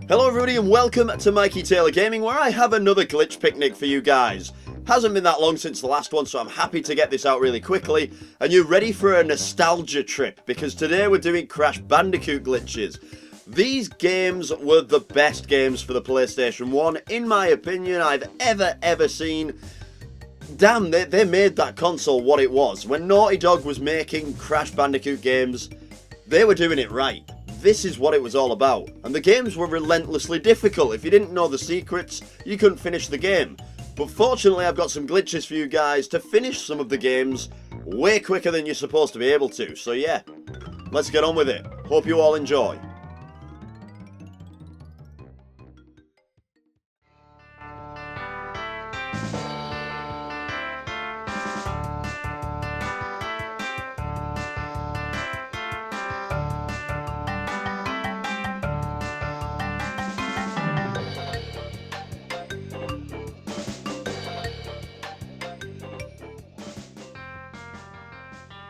Hello everybody and welcome to MikeyTaylorGaming, where I have another glitch picnic for you guys. Hasn't been that long since the last one, so I'm happy to get this out really quickly. And you're ready for a nostalgia trip, because today we're doing Crash Bandicoot glitches. These games were the best games for the PlayStation 1, in my opinion, I've ever seen. Damn, they made that console what it was. When Naughty Dog was making Crash Bandicoot games, they were doing it right. This is what it was all about. And the games were relentlessly difficult. If you didn't know the secrets, you couldn't finish the game. But fortunately, I've got some glitches for you guys to finish some of the games way quicker than you're supposed to be able to. So yeah, let's get on with it. Hope you all enjoy.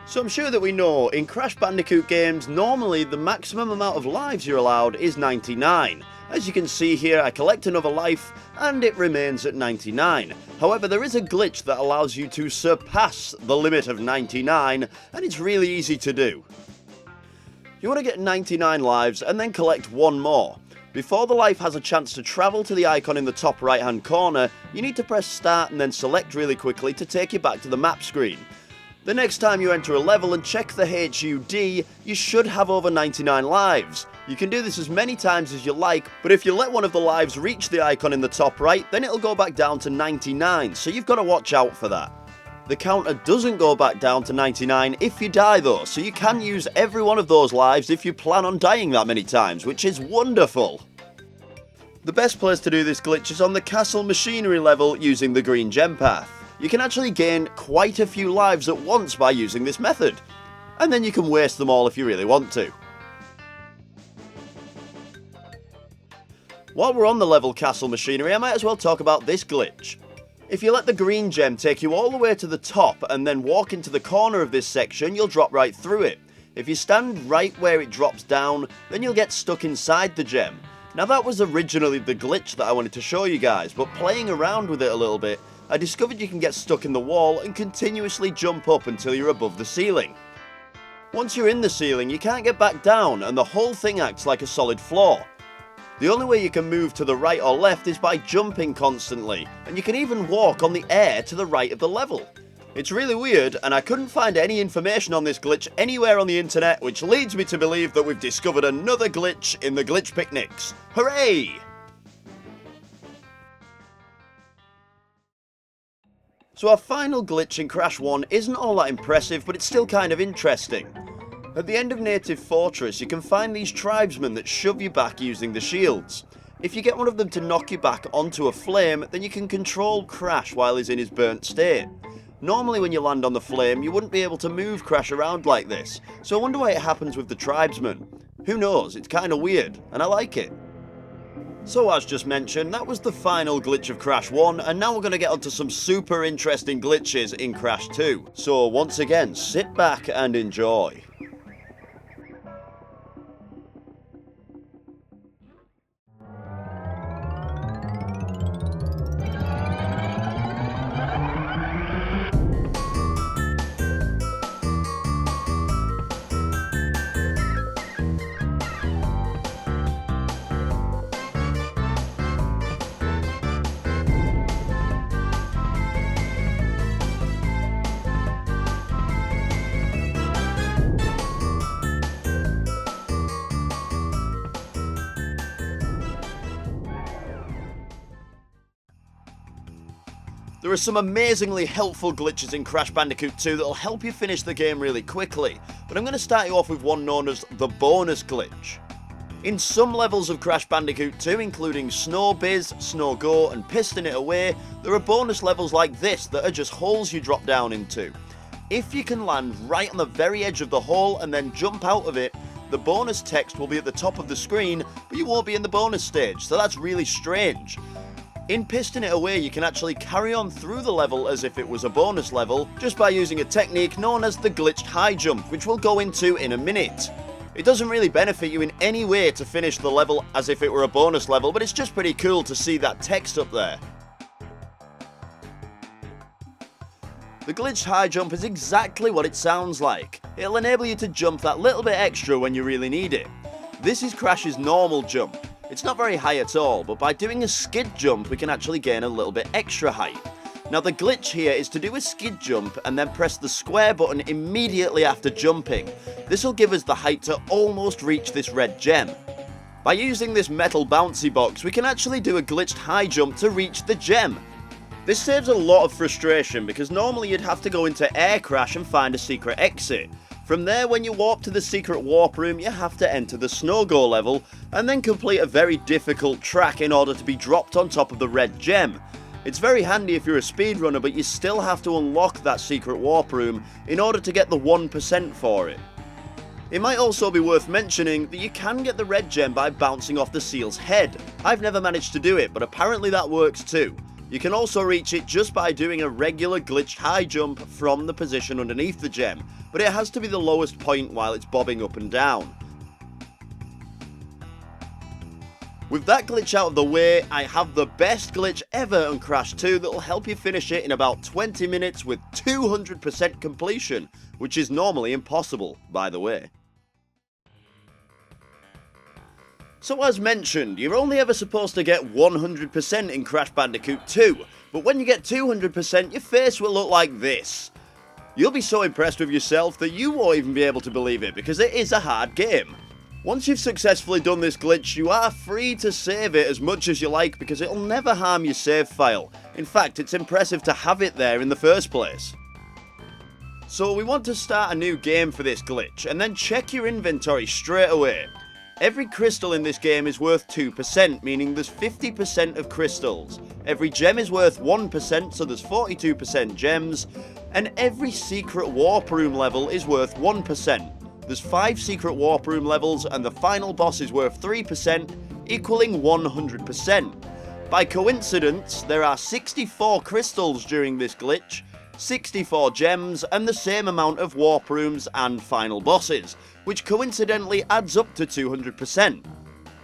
So I'm sure that we know, in Crash Bandicoot games, normally the maximum amount of lives you're allowed is 99. As you can see here, I collect another life, and it remains at 99. However, there is a glitch that allows you to surpass the limit of 99, and it's really easy to do. You want to get 99 lives, and then collect one more. Before the life has a chance to travel to the icon in the top right hand corner, you need to press start and then select really quickly to take you back to the map screen. The next time you enter a level and check the HUD, you should have over 99 lives. You can do this as many times as you like, but if you let one of the lives reach the icon in the top right, then it'll go back down to 99, so you've got to watch out for that. The counter doesn't go back down to 99 if you die though, so you can use every one of those lives if you plan on dying that many times, which is wonderful. The best place to do this glitch is on the castle machinery level using the green gem path. You can actually gain quite a few lives at once by using this method, and then you can waste them all if you really want to. While we're on the level castle machinery, I might as well talk about this glitch. If you let the green gem take you all the way to the top and then walk into the corner of this section, you'll drop right through it. If you stand right where it drops down, then you'll get stuck inside the gem. Now that was originally the glitch that I wanted to show you guys, but playing around with it a little bit, I discovered you can get stuck in the wall and continuously jump up until you're above the ceiling. Once you're in the ceiling, you can't get back down and the whole thing acts like a solid floor. The only way you can move to the right or left is by jumping constantly, and you can even walk on the air to the right of the level. It's really weird, and I couldn't find any information on this glitch anywhere on the internet, which leads me to believe that we've discovered another glitch in the glitch picnics. Hooray! So our final glitch in Crash 1 isn't all that impressive, but it's still kind of interesting. At the end of Native Fortress, you can find these tribesmen that shove you back using the shields. If you get one of them to knock you back onto a flame, then you can control Crash while he's in his burnt state. Normally when you land on the flame, you wouldn't be able to move Crash around like this, so I wonder why it happens with the tribesmen. Who knows, it's kinda weird, and I like it. So as just mentioned, that was the final glitch of Crash 1, and now we're going to get onto some super interesting glitches in Crash 2. So once again, sit back and enjoy. There are some amazingly helpful glitches in Crash Bandicoot 2 that'll help you finish the game really quickly, but I'm going to start you off with one known as the bonus glitch. In some levels of Crash Bandicoot 2, including Snow Biz, Snow Go and Piston It Away, there are bonus levels like this that are just holes you drop down into. If you can land right on the very edge of the hole and then jump out of it, the bonus text will be at the top of the screen, but you won't be in the bonus stage, so that's really strange. In pisting it away, you can actually carry on through the level as if it was a bonus level, just by using a technique known as the glitched high jump, which we'll go into in a minute. It doesn't really benefit you in any way to finish the level as if it were a bonus level, but it's just pretty cool to see that text up there. The glitched high jump is exactly what it sounds like. It'll enable you to jump that little bit extra when you really need it. This is Crash's normal jump. It's not very high at all, but by doing a skid jump we can actually gain a little bit extra height. Now the glitch here is to do a skid jump and then press the square button immediately after jumping. This will give us the height to almost reach this red gem. By using this metal bouncy box we can actually do a glitched high jump to reach the gem. This saves a lot of frustration because normally you'd have to go into Air Crash and find a secret exit. From there, when you warp to the secret warp room, you have to enter the Snow-Go level and then complete a very difficult track in order to be dropped on top of the red gem. It's very handy if you're a speedrunner, but you still have to unlock that secret warp room in order to get the 1% for it. It might also be worth mentioning that you can get the red gem by bouncing off the seal's head. I've never managed to do it, but apparently that works too. You can also reach it just by doing a regular glitched high jump from the position underneath the gem, but it has to be the lowest point while it's bobbing up and down. With that glitch out of the way, I have the best glitch ever on Crash 2 that will help you finish it in about 20 minutes with 200% completion, which is normally impossible, by the way. So as mentioned, you're only ever supposed to get 100% in Crash Bandicoot 2, but when you get 200% your face will look like this. You'll be so impressed with yourself that you won't even be able to believe it because it is a hard game. Once you've successfully done this glitch, you are free to save it as much as you like because it'll never harm your save file. In fact, it's impressive to have it there in the first place. So we want to start a new game for this glitch and then check your inventory straight away. Every crystal in this game is worth 2%, meaning there's 50% of crystals. Every gem is worth 1%, so there's 42% gems. And every secret warp room level is worth 1%. There's 5 secret warp room levels and the final boss is worth 3%, equaling 100%. By coincidence, there are 64 crystals during this glitch, 64 gems, and the same amount of warp rooms and final bosses, which coincidentally adds up to 200%.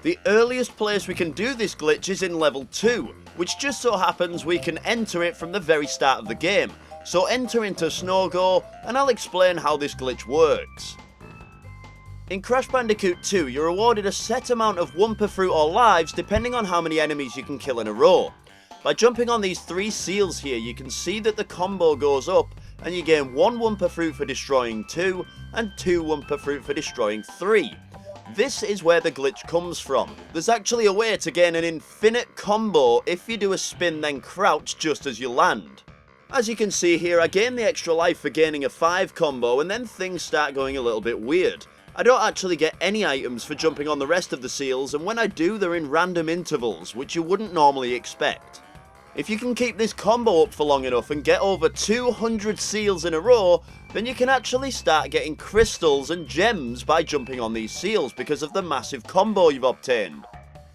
The earliest place we can do this glitch is in level 2, which just so happens we can enter it from the very start of the game. So enter into Snow-Go and I'll explain how this glitch works. In Crash Bandicoot 2, you're awarded a set amount of Wumpa Fruit or lives depending on how many enemies you can kill in a row. By jumping on these 3 seals here, you can see that the combo goes up and you gain 1 Wumpa Fruit for destroying 2 and 2 Wumpa Fruit for destroying 3. This is where the glitch comes from. There's actually a way to gain an infinite combo if you do a spin then crouch just as you land. As you can see here, I gain the extra life for gaining a 5 combo and then things start going a little bit weird. I don't actually get any items for jumping on the rest of the seals, and when I do they're in random intervals, which you wouldn't normally expect. If you can keep this combo up for long enough and get over 200 seals in a row, then you can actually start getting crystals and gems by jumping on these seals because of the massive combo you've obtained.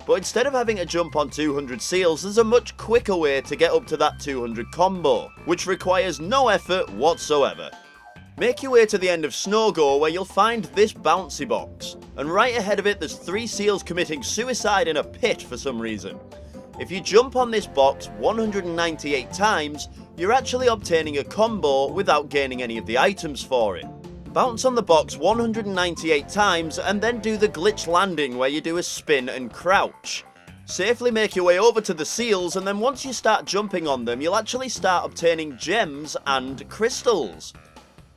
But instead of having to jump on 200 seals, there's a much quicker way to get up to that 200 combo, which requires no effort whatsoever. Make your way to the end of Snow-Go where you'll find this bouncy box, and right ahead of it there's 3 seals committing suicide in a pit for some reason. If you jump on this box 198 times, you're actually obtaining a combo without gaining any of the items for it. Bounce on the box 198 times and then do the glitch landing where you do a spin and crouch. Safely make your way over to the seals, and then once you start jumping on them you'll actually start obtaining gems and crystals.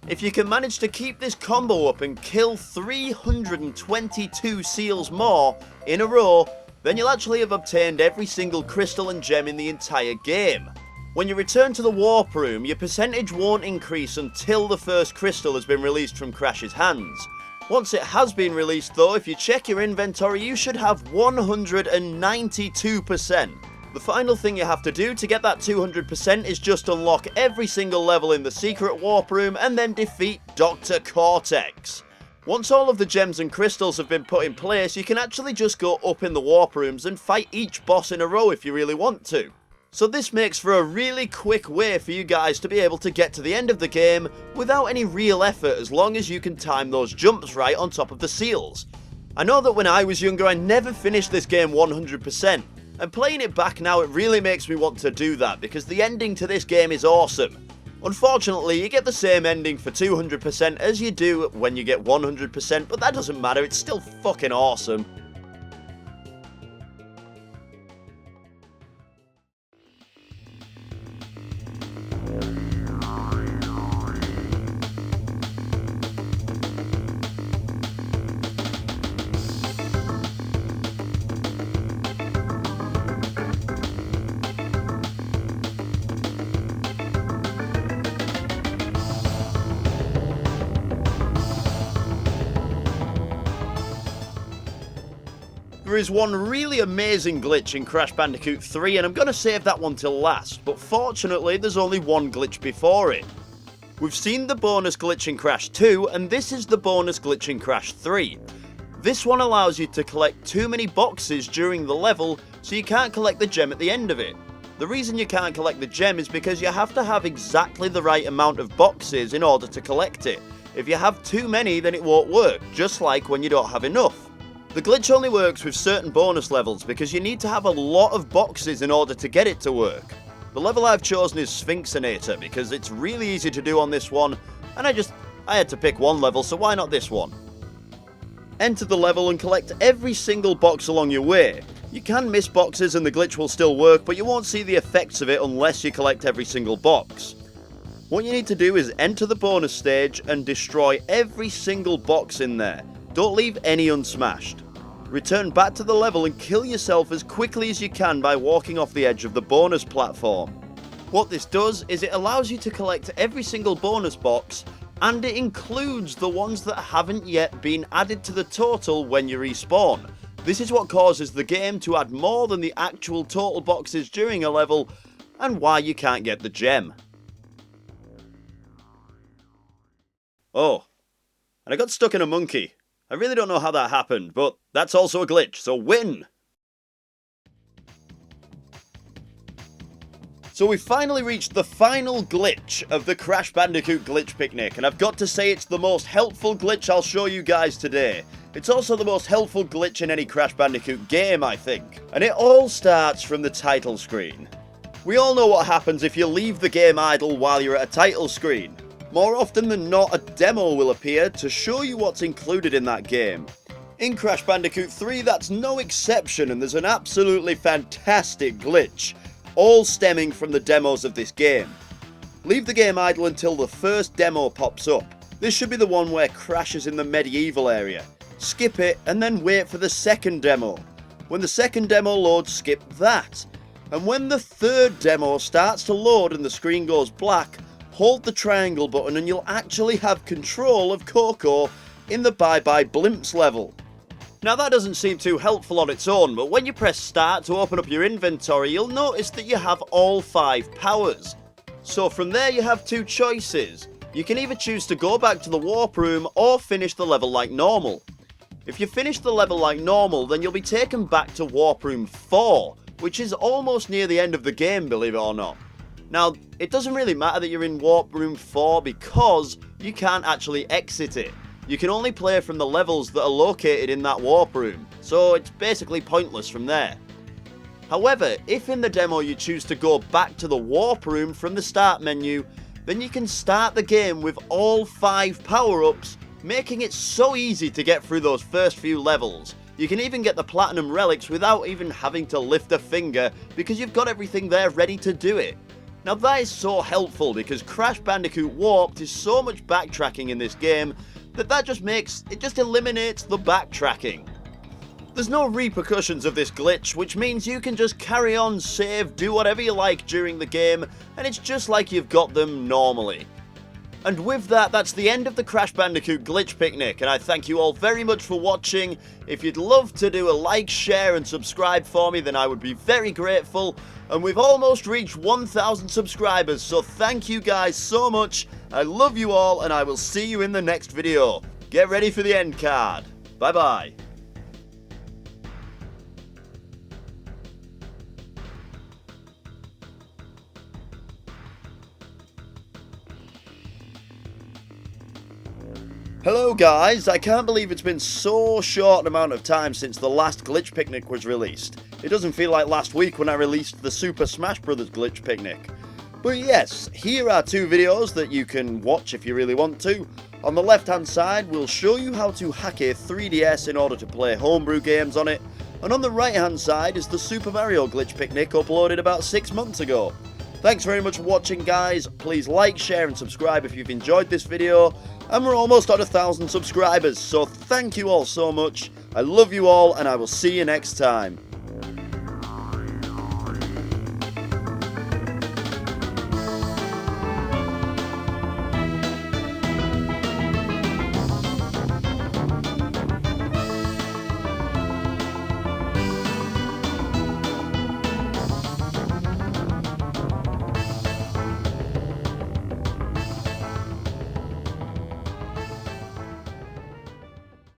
If you can manage to keep this combo up and kill 322 seals more in a row, then you'll actually have obtained every single crystal and gem in the entire game. When you return to the warp room, your percentage won't increase until the first crystal has been released from Crash's hands. Once it has been released though, if you check your inventory you should have 192%. The final thing you have to do to get that 200% is just unlock every single level in the secret warp room and then defeat Dr. Cortex. Once all of the gems and crystals have been put in place, you can actually just go up in the warp rooms and fight each boss in a row if you really want to. So this makes for a really quick way for you guys to be able to get to the end of the game without any real effort, as long as you can time those jumps right on top of the seals. I know that when I was younger I never finished this game 100%, and playing it back now it really makes me want to do that because the ending to this game is awesome. Unfortunately, you get the same ending for 200% as you do when you get 100%, but that doesn't matter, it's still fucking awesome. There is one really amazing glitch in Crash Bandicoot 3 and I'm going to save that one till last, but fortunately there's only one glitch before it. We've seen the bonus glitch in Crash 2 and this is the bonus glitch in Crash 3. This one allows you to collect too many boxes during the level so you can't collect the gem at the end of it. The reason you can't collect the gem is because you have to have exactly the right amount of boxes in order to collect it. If you have too many then it won't work, just like when you don't have enough. The glitch only works with certain bonus levels because you need to have a lot of boxes in order to get it to work. The level I've chosen is Sphinxinator because it's really easy to do on this one, and I had to pick one level, so why not this one? Enter the level and collect every single box along your way. You can miss boxes and the glitch will still work, but you won't see the effects of it unless you collect every single box. What you need to do is enter the bonus stage and destroy every single box in there. Don't leave any unsmashed. Return back to the level and kill yourself as quickly as you can by walking off the edge of the bonus platform. What this does is it allows you to collect every single bonus box, and it includes the ones that haven't yet been added to the total when you respawn. This is what causes the game to add more than the actual total boxes during a level, and why you can't get the gem. Oh, and I got stuck in a monkey. I really don't know how that happened, but that's also a glitch, so win! So we finally reached the final glitch of the Crash Bandicoot Glitch Picnic, and I've got to say it's the most helpful glitch I'll show you guys today. It's also the most helpful glitch in any Crash Bandicoot game, I think. And it all starts from the title screen. We all know what happens if you leave the game idle while you're at a title screen. More often than not, a demo will appear to show you what's included in that game. In Crash Bandicoot 3, that's no exception, and there's an absolutely fantastic glitch, all stemming from the demos of this game. Leave the game idle until the first demo pops up. This should be the one where Crash is in the medieval area. Skip it, and then wait for the second demo. When the second demo loads, skip that. And when the third demo starts to load and the screen goes black, hold the triangle button and you'll actually have control of Coco in the Bye Bye Blimps level. Now that doesn't seem too helpful on its own, but when you press start to open up your inventory, you'll notice that you have all 5 powers. So from there you have 2 choices. You can either choose to go back to the warp room or finish the level like normal. If you finish the level like normal, then you'll be taken back to warp room 4, which is almost near the end of the game, believe it or not. Now, it doesn't really matter that you're in Warp Room 4 because you can't actually exit it. You can only play from the levels that are located in that Warp Room, so it's basically pointless from there. However, if in the demo you choose to go back to the Warp Room from the start menu, then you can start the game with all 5 power-ups, making it so easy to get through those first few levels. You can even get the Platinum Relics without even having to lift a finger because you've got everything there ready to do it. Now that is so helpful because Crash Bandicoot Warped is so much backtracking in this game that just eliminates the backtracking. There's no repercussions of this glitch, which means you can just carry on, save, do whatever you like during the game, and it's just like you've got them normally. And with that, that's the end of the Crash Bandicoot Glitch Picnic, and I thank you all very much for watching. If you'd love to do a like, share and subscribe for me, then I would be very grateful. And we've almost reached 1,000 subscribers, so thank you guys so much. I love you all, and I will see you in the next video. Get ready for the end card. Bye bye. Hello guys, I can't believe it's been so short an amount of time since the last Glitch Picnic was released. It doesn't feel like last week when I released the Super Smash Bros. Glitch Picnic. But yes, here are two videos that you can watch if you really want to. On the left hand side, we'll show you how to hack a 3DS in order to play homebrew games on it. And on the right hand side is the Super Mario Glitch Picnic uploaded about 6 months ago. Thanks very much for watching guys, please like, share and subscribe if you've enjoyed this video. And we're almost at 1,000 subscribers, so thank you all so much. I love you all and I will see you next time.